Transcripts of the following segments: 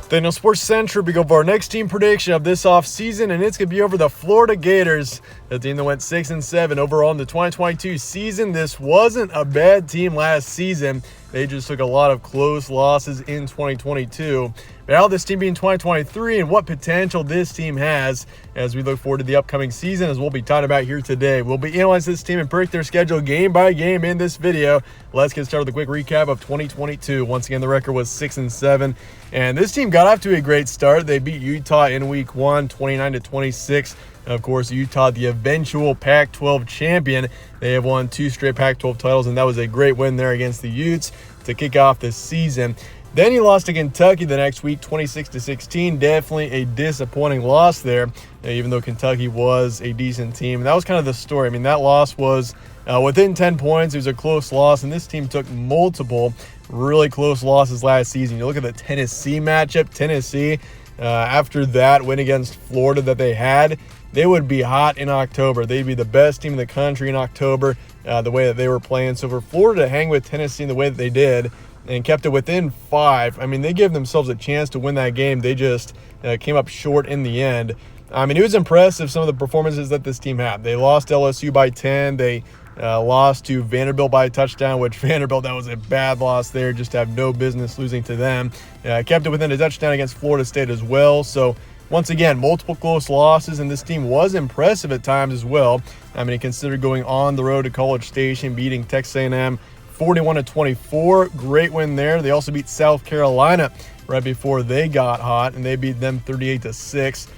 Then on Sports Central, we go for our next team prediction of this offseason, and it's going to be over the Florida Gators, the team that went 6-7 overall in the 2022 season. This wasn't a bad team last season. They just took a lot of close losses in 2022. But how this team be in 2023 and what potential this team has as we look forward to the upcoming season, as we'll be talking about here today. We'll be analyzing this team and predict their schedule game by game in this video. Let's get started with a quick recap of 2022. Once again, the record was 6-7, and this team got off to a great start. They beat Utah in week 1, 29-26. Of course, Utah, the eventual Pac-12 champion. They have won 2 straight Pac-12 titles, and that was a great win there against the Utes to kick off the season. Then he lost to Kentucky the next week, 26-16. Definitely a disappointing loss there, even though Kentucky was a decent team. And that was kind of the story. I mean, that loss was within 10 points. It was a close loss, and this team took multiple really close losses last season. You look at the Tennessee matchup. Tennessee, after that win against Florida that they had, they would be hot in October. They'd be the best team in the country in October, the way that they were playing. So for Florida to hang with Tennessee in the way that they did and kept it within 5, I mean, they gave themselves a chance to win that game. They just came up short in the end. I mean, it was impressive, some of the performances that this team had. They lost LSU by 10. They lost to Vanderbilt by a touchdown, which Vanderbilt, that was a bad loss there. Just have no business losing to them. Kept it within a touchdown against Florida State as well. So once again, multiple close losses, and this team was impressive at times as well. I mean, consider going on the road to College Station, beating Texas A&M 41-24. Great win there. They also beat South Carolina right before they got hot, and they beat them 38-6.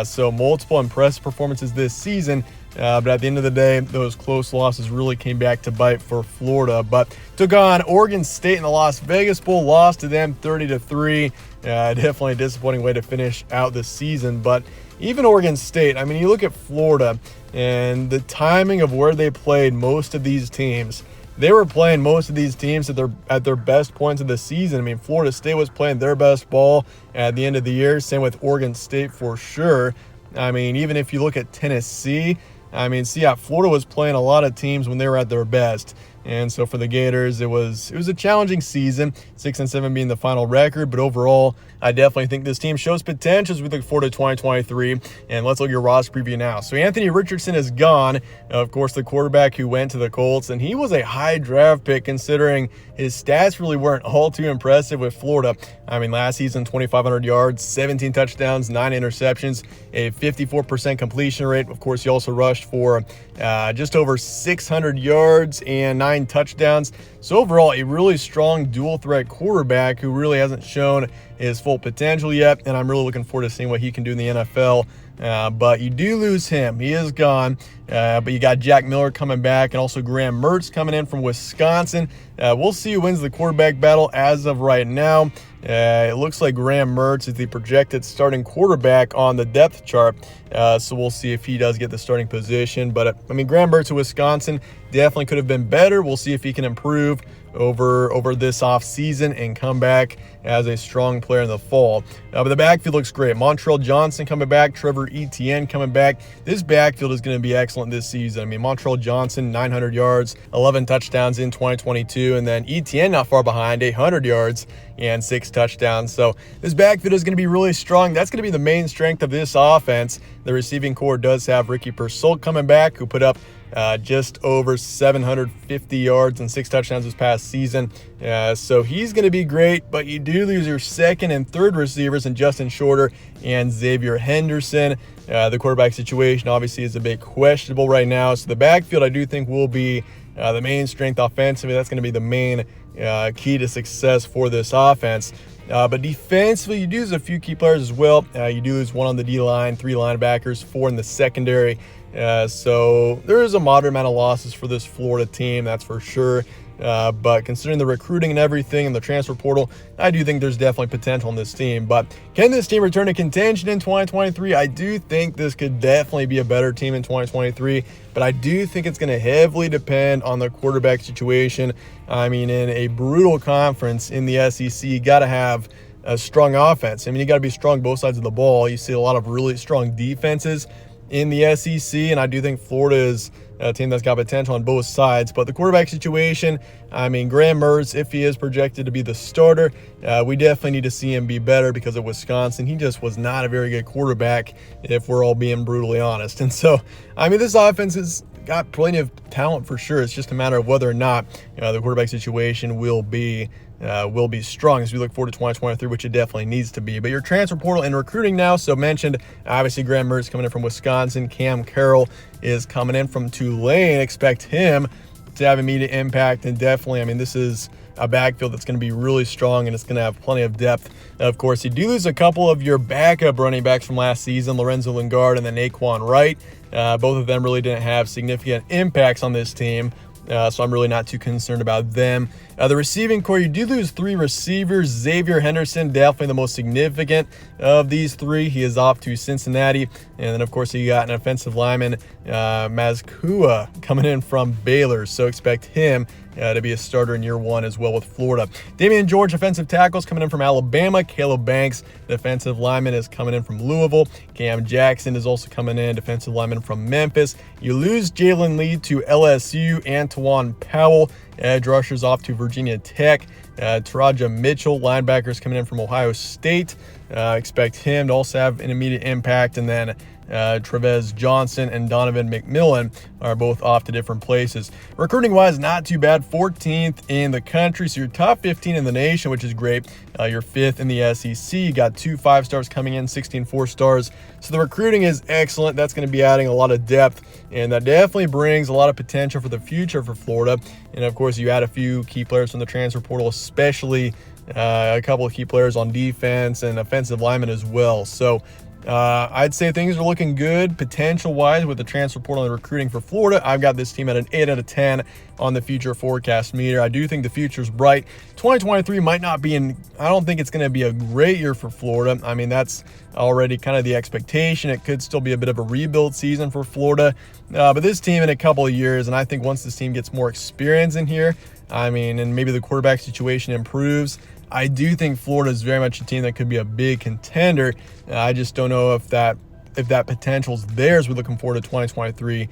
So multiple impressive performances this season. But at the end of the day, those close losses really came back to bite for Florida. But took on Oregon State in the Las Vegas Bowl, lost to them 30-3. Definitely a disappointing way to finish out the season. But even Oregon State, I mean, you look at Florida and the timing of where they played most of these teams. They were playing most of these teams at their best points of the season. I mean, Florida State was playing their best ball at the end of the year. Same with Oregon State for sure. I mean, even if you look at Tennessee, I mean, Florida was playing a lot of teams when they were at their best. And so for the Gators, it was a challenging season, 6-7 being the final record. But overall, I definitely think this team shows potential as we look forward to 2023. And let's look at your roster preview now. So Anthony Richardson is gone, of course, the quarterback who went to the Colts. And he was a high draft pick considering his stats really weren't all too impressive with Florida. I mean, last season, 2,500 yards, 17 touchdowns, 9 interceptions, a 54% completion rate. Of course, he also rushed for just over 600 yards and 9 touchdowns. So overall, a really strong dual threat quarterback who really hasn't shown his full potential yet, and I'm really looking forward to seeing what he can do in the NFL. But you do lose him. He is gone. But you got Jack Miller coming back and also Graham Mertz coming in from Wisconsin. We'll see who wins the quarterback battle as of right now. It looks like Graham Mertz is the projected starting quarterback on the depth chart. So we'll see if he does get the starting position. But, I mean, Graham Mertz of Wisconsin definitely could have been better. We'll see if he can improve over this offseason and come back as a strong player in the fall. But the backfield looks great. Montreal Johnson coming back, Trevor Etienne coming back. This backfield is going to be excellent this season. I mean, Montreal Johnson, 900 yards, 11 touchdowns in 2022, and then Etienne not far behind, 800 yards and 6 touchdowns. So this backfield is going to be really strong. That's going to be the main strength of this offense. The receiving core does have Ricky Persault coming back, who put up just over 750 yards and 6 touchdowns this past season. So he's going to be great, but you do lose your second and third receivers in Justin Shorter and Xavier Henderson. The quarterback situation obviously is a bit questionable right now. So the backfield I do think will be the main strength offensively. That's going to be the main key to success for this offense. But defensively, you do lose a few key players as well. You do lose 1 on the D-line, 3 linebackers, 4 in the secondary. So there is a moderate amount of losses for this Florida team, that's for sure. But considering the recruiting and everything and the transfer portal, I do think there's definitely potential in this team. But can this team return to contention in 2023? I do think this could definitely be a better team in 2023. But I do think it's going to heavily depend on the quarterback situation. I mean, in a brutal conference in the SEC, you got to have a strong offense. I mean, you got to be strong both sides of the ball. You see a lot of really strong defenses in the SEC, and I do think Florida is a team that's got potential on both sides. But the quarterback situation, I mean, Graham Mertz, if he is projected to be the starter, we definitely need to see him be better because of Wisconsin. He just was not a very good quarterback, if we're all being brutally honest. And so, I mean, this offense has got plenty of talent for sure. It's just a matter of whether or not the quarterback situation will be strong as we look forward to 2023, which it definitely needs to be. But your transfer portal and recruiting now, so mentioned, obviously Graham Mertz coming in from Wisconsin. Cam Carroll is coming in from Tulane. Expect him to have immediate impact, and definitely, I mean, this is a backfield that's going to be really strong, and it's going to have plenty of depth. Of course, you do lose a couple of your backup running backs from last season, Lorenzo Lingard and then Naquan Wright. Both of them really didn't have significant impacts on this team. So I'm really not too concerned about them. The receiving core, you do lose 3 receivers. Xavier Henderson, definitely the most significant of these 3. He is off to Cincinnati. And then, of course, you got an offensive lineman, Mazkua, coming in from Baylor. So expect him to be a starter in year 1 as well with Florida. Damian George, offensive tackles, coming in from Alabama. Caleb Banks, defensive lineman, is coming in from Louisville. Cam Jackson is also coming in, defensive lineman from Memphis. You lose Jalen Lee to LSU. Antoine Powell, edge rushers, off to Virginia Tech. Taraja Mitchell, linebackers, coming in from Ohio State. Expect him to also have an immediate impact. And then Trevez Johnson and Donovan McMillan are both off to different places. Recruiting-wise, not too bad. 14th in the country, so you're top 15 in the nation, which is great. You're 5th in the SEC. You got 2 5-stars coming in, 16 4-stars. So the recruiting is excellent. That's going to be adding a lot of depth, and that definitely brings a lot of potential for the future for Florida. And, of course, you add a few key players from the transfer portal, especially a couple of key players on defense and offensive linemen as well. So I'd say things are looking good potential-wise with the transfer portal and recruiting for Florida. I've got this team at an 8 out of 10 on the future forecast meter. I do think the future's bright. 2023 might not be I don't think it's going to be a great year for Florida. I mean, that's already kind of the expectation. It could still be a bit of a rebuild season for Florida. But this team in a couple of years, and I think once this team gets more experience in here, I mean, and maybe the quarterback situation improves, I do think Florida is very much a team that could be a big contender. I just don't know if that potential's there as we're looking forward to 2023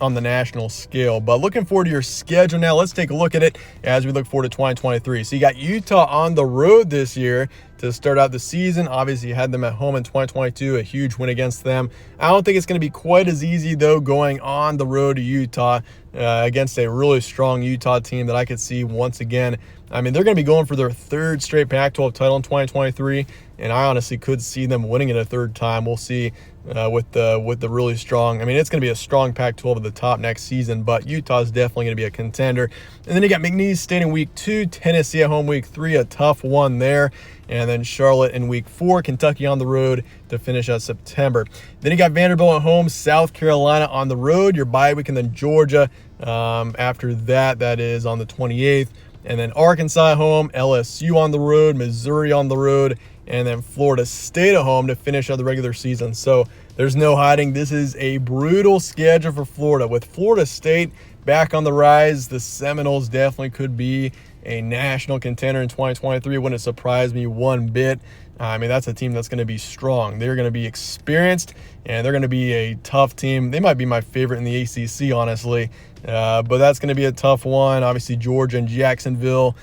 on the national scale. But looking forward to your schedule now. Let's take a look at it as we look forward to 2023. So you got Utah on the road this year to start out the season. Obviously, you had them at home in 2022, a huge win against them. I don't think it's going to be quite as easy, though, going on the road to Utah against a really strong Utah team that I could see once again. I mean, they're going to be going for their 3rd straight Pac-12 title in 2023, and I honestly could see them winning it a 3rd time. We'll see with the really strong. I mean, it's going to be a strong Pac-12 at the top next season, but Utah's definitely going to be a contender. And then you got McNeese State in week 2, Tennessee at home week 3, a tough one there. And then Charlotte in week 4, Kentucky on the road to finish out September. Then you got Vanderbilt at home, South Carolina on the road, your bye week, and then Georgia after that is on the 28th. And then Arkansas at home, LSU on the road, Missouri on the road, and then Florida State at home to finish out the regular season. So there's no hiding. This is a brutal schedule for Florida. With Florida State back on the rise, the Seminoles definitely could be a national contender in 2023. Wouldn't surprise me one bit. I mean, that's a team that's going to be strong. They're going to be experienced, and they're going to be a tough team. They might be my favorite in the ACC, honestly. But that's going to be a tough one. Obviously, Georgia and Jacksonville,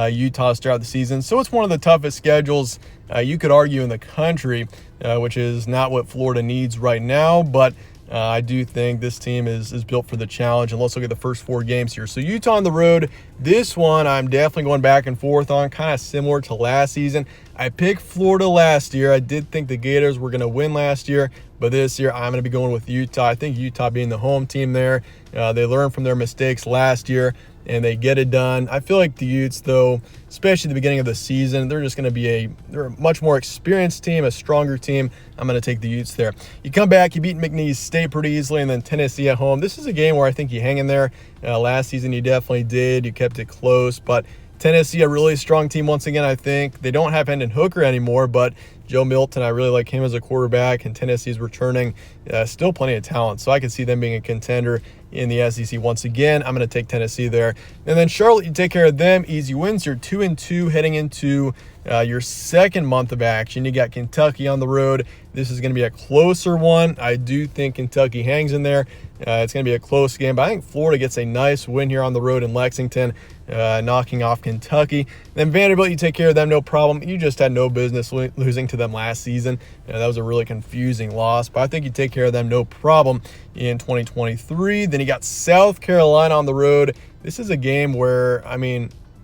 Utah start the season. So it's one of the toughest schedules you could argue in the country, which is not what Florida needs right now. But I do think this team is built for the challenge. And let's look at the first 4 games here. So Utah on the road. This one I'm definitely going back and forth on, kind of similar to last season. I picked Florida last year. I did think the Gators were going to win last year. But this year, I'm going to be going with Utah. I think Utah being the home team there, they learned from their mistakes last year, and they get it done. I feel like the Utes, though, especially at the beginning of the season, they're just going to be they're a much more experienced team, a stronger team. I'm going to take the Utes there. You come back, you beat McNeese State pretty easily, and then Tennessee at home. This is a game where I think you hang in there. Last season, you definitely did. You kept it close, but Tennessee, a really strong team once again, I think. They don't have Hendon Hooker anymore, but Joe Milton, I really like him as a quarterback, and Tennessee's returning still plenty of talent. So I can see them being a contender in the SEC once again. I'm going to take Tennessee there. And then Charlotte, you take care of them. Easy wins. You're 2-2 heading into your second month of action. You got Kentucky on the road. This is going to be a closer one. I do think Kentucky hangs in there. It's going to be a close game, but I think Florida gets a nice win here on the road in Lexington, knocking off Kentucky. Then Vanderbilt, you take care of them, no problem. You just had no business losing to them last season. That was a really confusing loss, but I think you take care of them, no problem, in 2023. Then you got South Carolina on the road. This is a game where,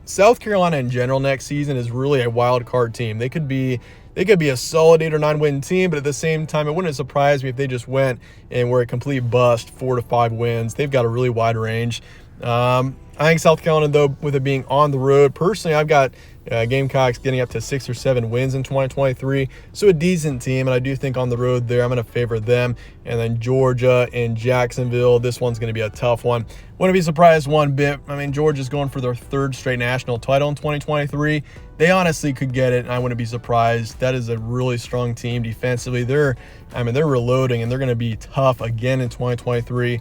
South Carolina in general next season is really a wild card team. They could be a solid 8 or 9 win team, but at the same time, it wouldn't surprise me if they just went and were a complete bust, 4 to 5 wins. They've got a really wide range. I think South Carolina, though, with it being on the road, personally, I've got Gamecocks getting up to 6 or 7 wins in 2023. So a decent team, and I do think on the road there, I'm going to favor them. And then Georgia and Jacksonville, this one's going to be a tough one. Wouldn't be surprised one bit. Georgia's going for their 3rd straight national title in 2023. They honestly could get it, and I wouldn't be surprised. That is a really strong team defensively. They're reloading, and they're going to be tough again in 2023.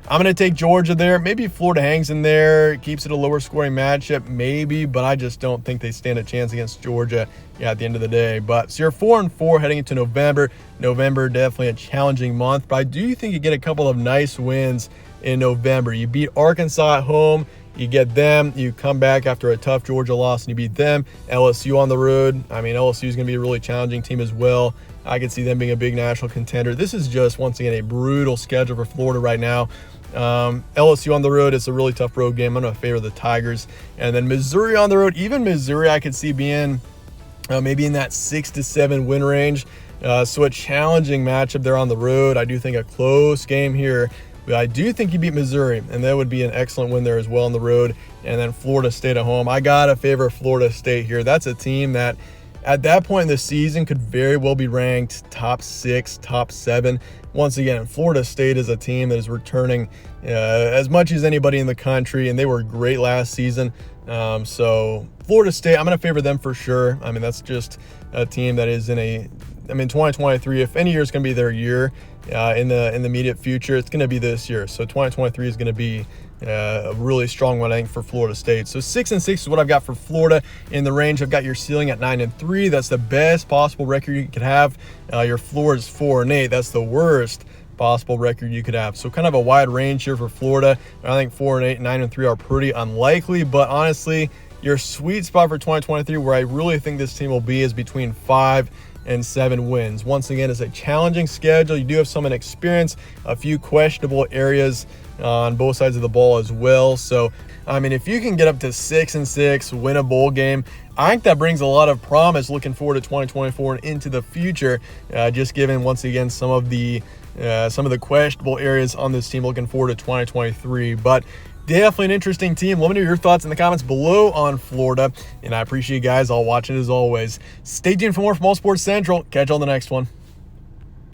I'm going to take Georgia there. Maybe Florida hangs in there, keeps it a lower scoring matchup, maybe, but I just don't think they stand a chance against Georgia at the end of the day. But so you're 4-4 heading into November. November, definitely a challenging month, but I do think you get a couple of nice wins in November. You beat Arkansas at home. You get them. You come back after a tough Georgia loss and you beat them. LSU on the road. LSU is going to be a really challenging team as well. I could see them being a big national contender. This is just, once again, a brutal schedule for Florida right now. LSU on the road, it's a really tough road game. I'm going to favor the Tigers. And then Missouri on the road. Even Missouri, I could see being maybe in that 6 to 7 win range. So a challenging matchup there on the road. I do think a close game here. But I do think you beat Missouri, and that would be an excellent win there as well on the road. And then Florida State at home. I got to favor Florida State here. That's a team that at that point in the season could very well be ranked top 6, top 7. Once again, Florida State is a team that is returning as much as anybody in the country, and they were great last season. So Florida State, I'm going to favor them for sure. That's just a team that is in 2023, if any year is going to be their year in the immediate future, it's going to be this year. So 2023 is going to be a really strong one, I think, for Florida State. So 6-6 is what I've got for Florida in the range. I've got your ceiling at 9-3. That's the best possible record you could have. Your floor is 4-8. That's the worst possible record you could have. So kind of a wide range here for Florida. I think 4-8, 9-3 are pretty unlikely, but honestly, your sweet spot for 2023, where I really think this team will be, is between 5 and 7 wins. Once again, it's a challenging schedule. You do have some inexperience, a few questionable areas on both sides of the ball as well. So, if you can get up to 6-6, win a bowl game, I think that brings a lot of promise looking forward to 2024 and into the future, just given, once again, some of the questionable areas on this team looking forward to 2023. But definitely an interesting team. Let me know your thoughts in the comments below on Florida, and I appreciate you guys all watching as always. Stay tuned for more from All Sports Central. Catch you on the next one.